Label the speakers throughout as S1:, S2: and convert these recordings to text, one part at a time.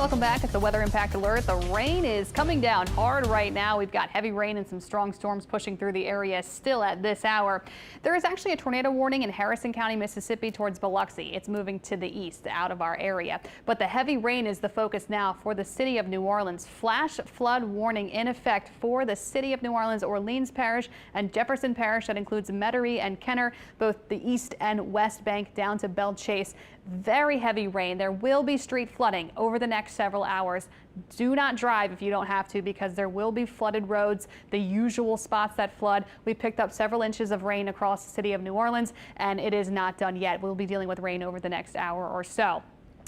S1: Welcome back. It's the Weather Impact Alert. The rain is coming down hard right now. We've got heavy rain and some strong storms pushing through the area still at this hour. There is actually a tornado warning in Harrison County, Mississippi towards Biloxi. It's moving to the east out of our area. But the heavy rain is the focus now for the city of New Orleans. Flash flood warning in effect for the city of New Orleans, Orleans Parish and Jefferson Parish. That includes Metairie and Kenner, both the east and west bank down to Belle Chase. Very heavy rain. There will be street flooding over the next several hours. Do not drive if you don't have to, because there will be flooded roads, the usual spots that flood. We picked up several inches of rain across the city of New Orleans, and it is not done yet. We'll be dealing with rain over the next hour or so.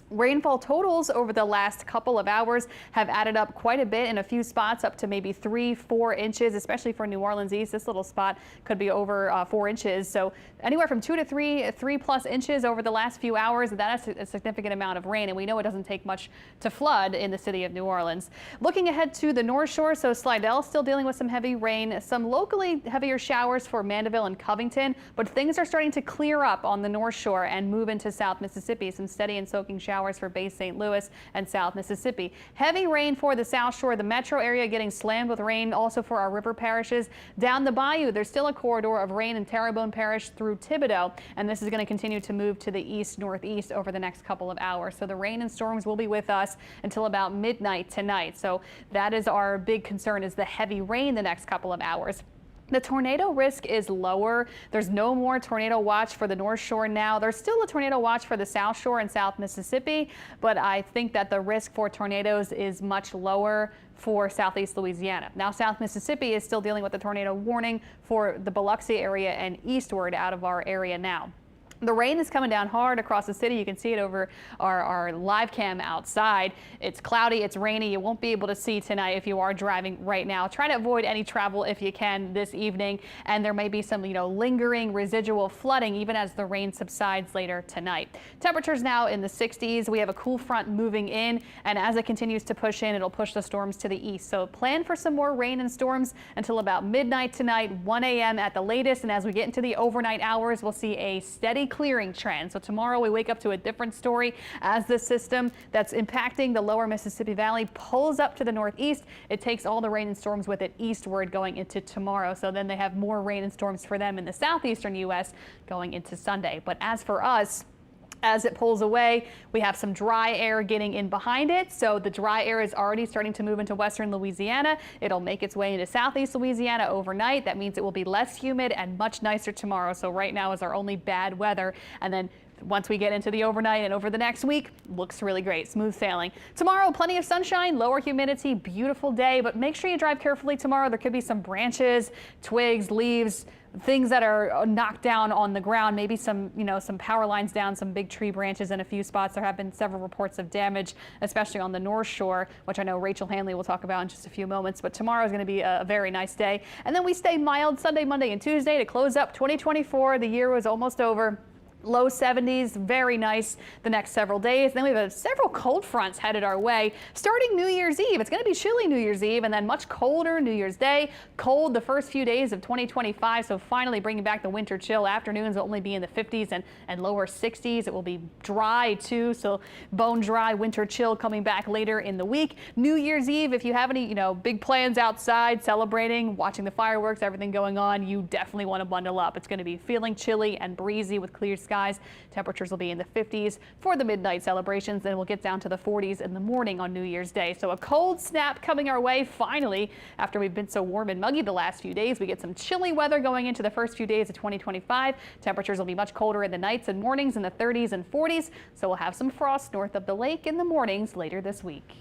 S1: Rainfall totals over the last couple of hours have added up quite a bit in a few spots, up to maybe 3-4 inches, especially for New Orleans East. This little spot could be over 4 inches. So anywhere from 2 to 3+ inches over the last few hours. That is a significant amount of rain, and we know it doesn't take much to flood in the city of New Orleans. Looking ahead to the North Shore, so Slidell still dealing with some heavy rain, some locally heavier showers for Mandeville and Covington, but things are starting to clear up on the North Shore and move into South Mississippi. Some steady and soaking showers for Bay St. Louis and South Mississippi. Heavy rain for the South Shore, the metro area getting slammed with rain, also for our river parishes. Down the bayou, there's still a corridor of rain in Terrebonne Parish through Thibodaux, and this is going to continue to move to the east-northeast over the next couple of hours. So the rain and storms will be with us until about midnight tonight. So that is our big concern, is the heavy rain the next couple of hours. The tornado risk is lower. There's no more tornado watch for the North Shore now. There's still a tornado watch for the South Shore and South Mississippi, but I think that the risk for tornadoes is much lower for southeast Louisiana. Now, South Mississippi is still dealing with the tornado warning for the Biloxi area and eastward out of our area now. The rain is coming down hard across the city. You can see it over our live cam outside. It's cloudy, it's rainy. You won't be able to see tonight if you are driving right now. Try to avoid any travel if you can this evening. And there may be some, lingering residual flooding even as the rain subsides later tonight. Temperatures now in the 60s. We have a cool front moving in, and as it continues to push in, it'll push the storms to the east. So plan for some more rain and storms until about midnight tonight, 1 a.m. at the latest. And as we get into the overnight hours, we'll see a steady clearing trend. So tomorrow we wake up to a different story as the system that's impacting the lower Mississippi Valley pulls up to the northeast. It takes all the rain and storms with it eastward going into tomorrow. So then they have more rain and storms for them in the southeastern U.S. going into Sunday. But as for us, as it pulls away, we have some dry air getting in behind it. So the dry air is already starting to move into western Louisiana. It'll make its way into southeast Louisiana overnight. That means it will be less humid and much nicer tomorrow. So right now is our only bad weather. And then once we get into the overnight and over the next week, looks really great. Smooth sailing. Tomorrow, plenty of sunshine, lower humidity, beautiful day, but make sure you drive carefully tomorrow. There could be some branches, twigs, leaves, things that are knocked down on the ground, maybe some, some power lines down, some big tree branches in a few spots. There have been several reports of damage, especially on the North Shore, which I know Rachel Hanley will talk about in just a few moments. But tomorrow is going to be a very nice day. And then we stay mild Sunday, Monday, and Tuesday to close up 2024. The year was almost over. Low 70s, very nice the next several days. Then we have several cold fronts headed our way starting New Year's Eve. It's going to be chilly New Year's Eve and then much colder New Year's Day. Cold the first few days of 2025. So finally bringing back the winter chill. Afternoons will only be in the 50s and lower 60s. It will be dry too. So bone dry winter chill coming back later in the week. New Year's Eve, if you have any, big plans outside, celebrating, watching the fireworks, everything going on, you definitely want to bundle up. It's going to be feeling chilly and breezy with clear skies. Temperatures will be in the 50s for the midnight celebrations, then we'll get down to the 40s in the morning on New Year's Day. So a cold snap coming our way finally. After we've been so warm and muggy the last few days, we get some chilly weather going into the first few days of 2025. Temperatures will be much colder in the nights and mornings in the 30s and 40s. So we'll have some frost north of the lake in the mornings later this week.